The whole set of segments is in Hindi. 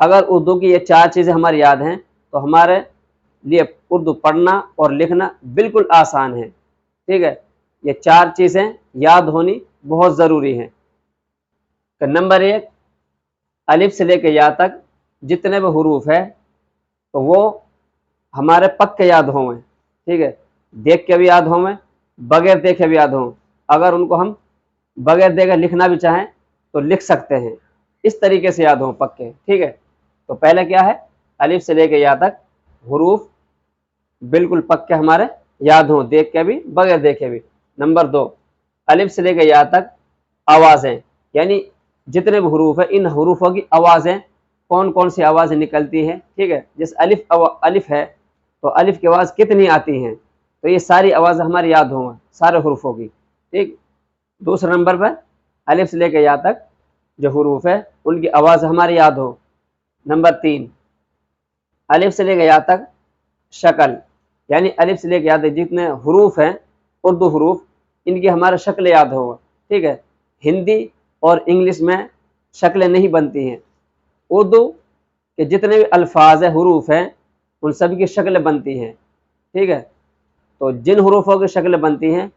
अगर उर्दू की ये 4 चीज़ें हमारी याद हैं तो हमारे लिए उर्दू पढ़ना और लिखना बिल्कुल आसान है। ठीक है, ये 4 चीज़ें याद होनी बहुत ज़रूरी है। तो नंबर 1, अलिफ से लेकर या तक जितने भी हुरूफ है तो वो हमारे पक्के याद होंगे। ठीक है, देख के भी याद होंगे, बगैर देखे भी याद हों। अगर उनको हम बगैर देखे लिखना भी चाहें तो लिख सकते हैं, इस तरीके से याद हों पक्के। ठीक है, तो पहले क्या है, अलिफ से लेकर या तक हुरूफ बिल्कुल पक्के हमारे याद हों, देख के भी बगैर देखे भी। नंबर 2, अलिफ से लेकर या तक आवाज़ें, यानी जितने भी हुरूफ है इन हुरूफों की आवाज़ें कौन कौन सी आवाज़ें निकलती हैं। ठीक है, जैसे अलिफ है तो अलिफ की आवाज़ कितनी आती हैं, तो ये सारी आवाज़ें हमारी याद होंगी सारे हुरूफों की। ठीक, दूसरे नंबर पर अलिफ से लेकर या तक जो हुरूफ है उनकी आवाज़ हमारी याद हो। नंबर 3, अलिफ से लेकर या तक शक्ल, यानी अलिफ से लेकर या तक जितने हुरूफ हैं उर्दू हुरूफ, इनकी हमारा शक्ल याद होगा। ठीक है, हिंदी और इंग्लिश में शक्लें नहीं बनती हैं, उर्दू के जितने भी अल्फाज है हुरूफ हैं उन सब की शक्लें बनती हैं। ठीक है, तो जिन हुरूफों की शक्लें बनती हैं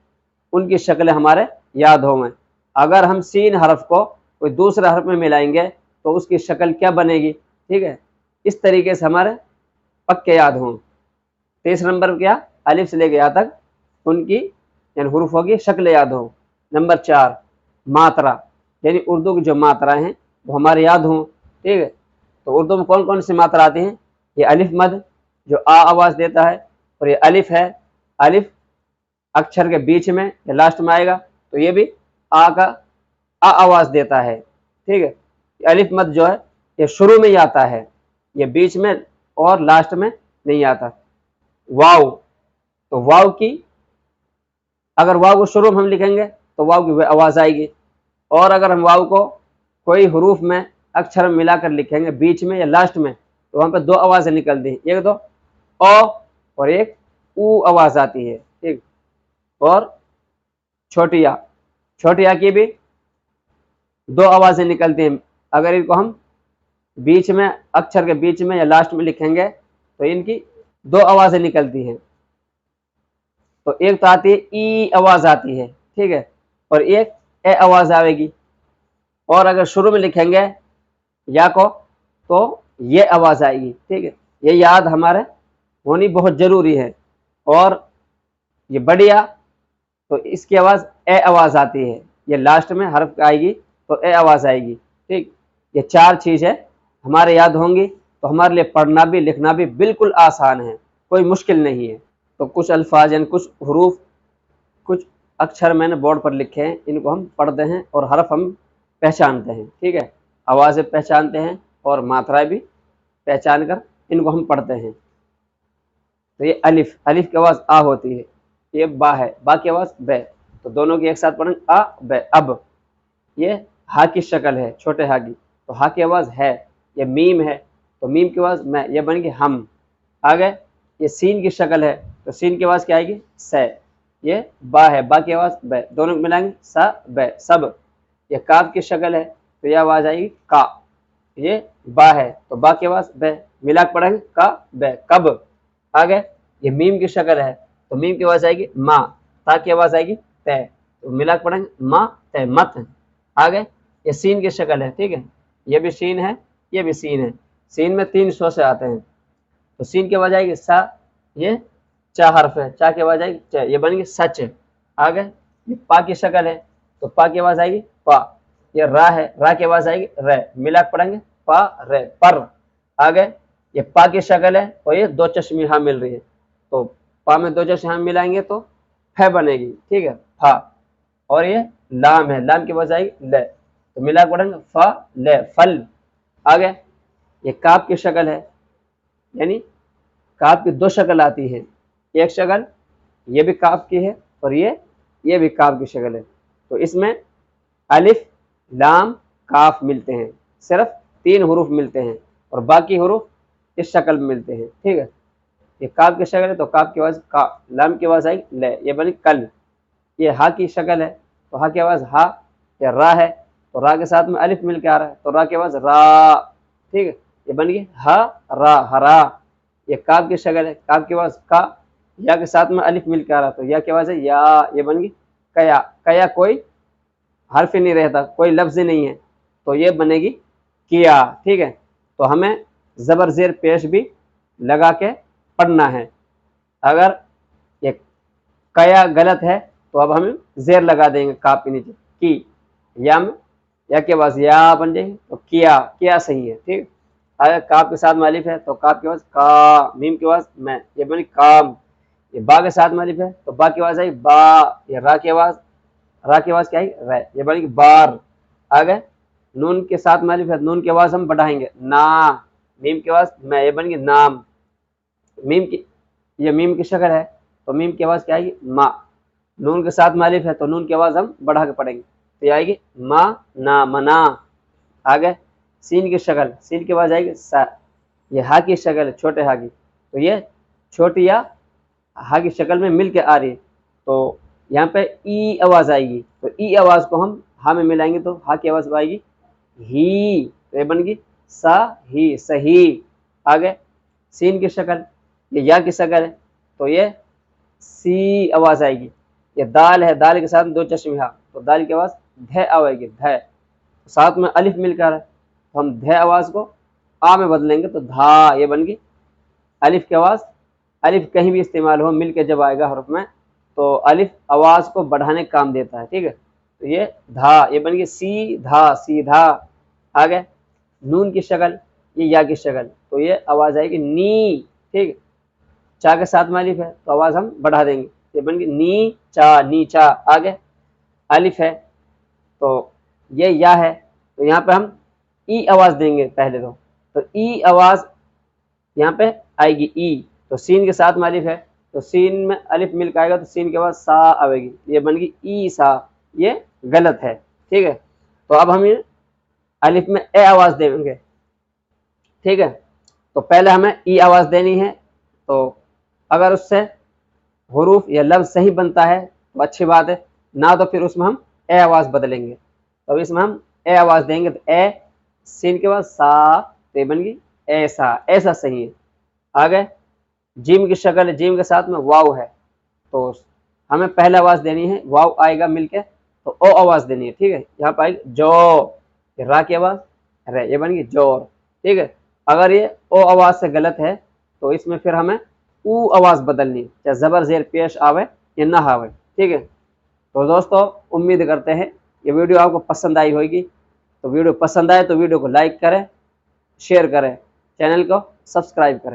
उनकी शक्लें हमारे याद होंगे। अगर हम सीन हरफ को कोई दूसरे हरफ में मिलाएंगे तो उसकी शक्ल क्या बनेगी। ठीक है, इस तरीके से हमारे पक्के याद हों। तीसरा नंबर पर क्या, अलिफ से लेकर या तक उनकी यानी हुरूफों की शक्ल याद हो। नंबर 4, मात्रा, यानी उर्दू की जो मात्राएं हैं वो हमारे याद हों। ठीक है, तो उर्दू में कौन कौन सी मात्रा आती हैं, ये अलिफ मद जो आ आवाज़ देता है, और ये अलिफ है, अलिफ अक्षर के बीच में या लास्ट में आएगा तो ये भी आ का आ आवाज़ देता है। ठीक है, अलिफ मद जो है ये शुरू में ही आता है, ये बीच में और लास्ट में नहीं आता। वाव, तो वाव की अगर वाव को शुरू में हम लिखेंगे तो वाव की आवाज़ आएगी, और अगर हम वाव को कोई हुरूफ में अक्षर में मिलाकर लिखेंगे बीच में या लास्ट में तो वहाँ पे 2 आवाज़ें निकलती हैं, एक तो ओ और एक ऊ आवाज़ आती है। ठीक, और छोटी या की भी 2 आवाज़ें निकलती हैं। अगर इनको हम बीच में अक्षर के बीच में या लास्ट में लिखेंगे तो इनकी 2 आवाज़ें निकलती हैं, तो एक तो आती है ई आवाज़ आती है। ठीक है, और एक ए आवाज़ आएगी, और अगर शुरू में लिखेंगे या को तो ये आवाज़ आएगी। ठीक है, ये याद हमारे होनी बहुत ज़रूरी है। और ये बढ़िया तो इसकी आवाज़ ए आवाज़ आती है, ये लास्ट में हर्फ आएगी तो ए आवाज़ आएगी। ठीक, ये 4 चीज़ें हमारे याद होंगी तो हमारे लिए पढ़ना भी लिखना भी बिल्कुल आसान है, कोई मुश्किल नहीं है। तो कुछ अल्फाज यानी कुछ हुरूफ कुछ अक्षर मैंने बोर्ड पर लिखे हैं, इनको हम पढ़ते हैं और हरफ हम पहचानते हैं। ठीक है, आवाज़ें पहचानते हैं और मात्राएं भी पहचान कर इनको हम पढ़ते हैं। तो ये अलिफ, अलिफ की आवाज़ आ होती है, ये बा है, बा की आवाज़ बे, तो दोनों की एक साथ पढ़ेंगे आ बे। अब ये हा की शक्ल है, छोटे हा की, तो हा की आवाज़ है। ये मीम है तो मीम की आवाज़ मैं, ये बन गई हम। आगे ये सीन की शक्ल है तो सीन की आवाज़ क्या आएगी, से। ये बा है, बा की आवाज़ बे, दोनों मिलाएंगे सा बे, सब। ये काफ की शक्ल है तो यह आवाज़ आएगी का। ये बा है तो बा की आवाज़ बे, मिला के पढ़ेंगे का बे, कब। आगे ये मीम की शक्ल है तो मीम की आवाज़ आएगी माँ, ता की आवाज़ आएगी ते, तो मिला के पढ़ेंगे माँ ते मत। आगे ये सीन की शक्ल है। ठीक है, ये भी सीन है, ये भी सीन है, सीन में 3 सौ से आते हैं, तो सीन की आवाज़ आएगी सा, ये चा हर्फ है, चा की आवाज़ आएगी च, ये बनेगी सच। आगे ये पा की शक्ल है तो पा की आवाज़ आएगी पा। ये रा है, रा की आवाज़ आएगी रे, मिला के पढ़ेंगे पा रे पर। आगे ये पा की शक्ल है और ये 2 चश्मे यहाँ मिल रही है, तो पा में 2 चश्मे यहाँ मिलाएंगे तो फे बनेगी। ठीक है, फा। और ये लाम है, लाम की आवाज़ आएगी ले, तो मिला के पढ़ेंगे फा ले, फल। आगे ये काफ की शक्ल है, यानी काफ की 2 शक्ल आती है, एक शक्ल ये भी काफ की है और ये भी काफ की शक्ल है, तो इसमें अलिफ लाम काफ मिलते हैं, सिर्फ 3 हुरूफ मिलते हैं और बाकी हुरूफ इस शक्ल में मिलते हैं। ठीक है, ये काफ की शक्ल है तो काफ की आवाज़ का, लाम की आवाज़ आएगी ले, ये बनी कल। ये हा की शक्ल है तो हा की आवाज़ हा, या रा है तो रा के साथ में अलिफ मिल के आ रहा है तो रा की आवाज़ रा। ठीक है, ये बन गई हरा, हरा। ये काफ की शक्ल है, काफ के बाद का, या के साथ में अलिफ मिल के आ रहा, तो या की आवाज है या। ये बन गई कया, कया कोई हर्फ ही नहीं रहता, कोई लफ्ज ही नहीं है, तो ये बनेगी किया। ठीक है, तो हमें जबर जेर पेश भी लगा के पढ़ना है। अगर ये कया गलत है तो अब हम जेर लगा देंगे काफ के नीचे, की, या में या के बाद या बन जाएगी, तो किया, किया सही है। ठीक, अगर काफ के साथ मालिफ है तो काफ के बाद का, मीम के बाद मैं, ये बनी काम। ये बा के साथ मालिफ है तो बा की आवाज आई बा। ये रा की आवाज, रा की आवाज क्या आई रे, ये बनेगी बार। आगे नून के साथ मालिफ है, नून की आवाज हम बढ़ाएंगे ना, मीम की आवाज मैं, ये बनेगी नाम। मीम की, ये मीम की शक्ल है तो मीम की आवाज क्या आएगी मा। नून के साथ मालिफ है तो नून की आवाज हम बढ़ा के पढ़ेंगे, तो ये आएगी मा ना, मना। आगे सीन की शक्ल, सीन की आवाज आएगी सा। ये हा की शक्ल है, छोटे हा की, तो ये छोटी या हा की शक्ल में मिल के आ रही है, तो यहाँ पे ई आवाज आएगी, तो ई आवाज को हम हा में मिलाएंगे तो हा की आवाज आएगी ही, तो ये बन गई सा ही, सही। आगे सीन की शक्ल, ये या की शक्ल है तो ये सी आवाज आएगी। ये दाल है, दाल के साथ दो चश्मे हा, तो दाल की आवाज ध आएगी, ध। साथ में अलिफ मिलकर है तो हम ध आवाज को आ में बदलेंगे तो धा, ये बन गई अलिफ की आवाज। अलिफ कहीं भी इस्तेमाल हो मिल के जब आएगा हरफ में तो अलिफ आवाज को बढ़ाने का काम देता है। ठीक है, तो ये धा, ये बन गई सीधा, सीधा। आगे नून की शक्ल, ये या की शक्ल, तो ये आवाज आएगी नी। ठीक, चा के साथ में अलिफ है तो आवाज हम बढ़ा देंगे, ये बन गई नी चा, नीचा। आगे अलिफ है तो ये या है, तो यहाँ पे हम ई आवाज देंगे पहले तो ई आवाज यहाँ पे आएगी ई। तो सीन के साथ में अलिफ है तो सीन में अलिफ मिल के आएगा तो सीन के बाद सा आएगी, ये बन गई ई सा, ये गलत है। ठीक है, तो अब हम अलिफ में ए आवाज देंगे। ठीक है, तो पहले हमें ई आवाज देनी है, तो अगर उससे हुरूफ या लफ्ज सही बनता है तो अच्छी बात है, ना तो फिर उसमें हम ए आवाज बदलेंगे। तो इसमें हम ए आवाज देंगे तो ए, सीन के बाद सा, तो ये बन गई ऐसा, ऐसा सही है। आगे जिम की शक्ल है, जिम के साथ में वाव है तो हमें पहले आवाज देनी है, वाव आएगा मिलके तो ओ आवाज देनी है। ठीक है, यहाँ पर आएगी जो, रा की आवाज रे, ये बन गई जोर। ठीक है, अगर ये ओ आवाज से गलत है तो इसमें फिर हमें ऊ आवाज बदलनी है, चाहे जबर जेर पेश आवे या ना आवे। ठीक है, तो दोस्तों उम्मीद करते हैं ये वीडियो आपको पसंद आई होगी। तो वीडियो पसंद आए तो वीडियो को लाइक करें, शेयर करें, चैनल को सब्सक्राइब करें।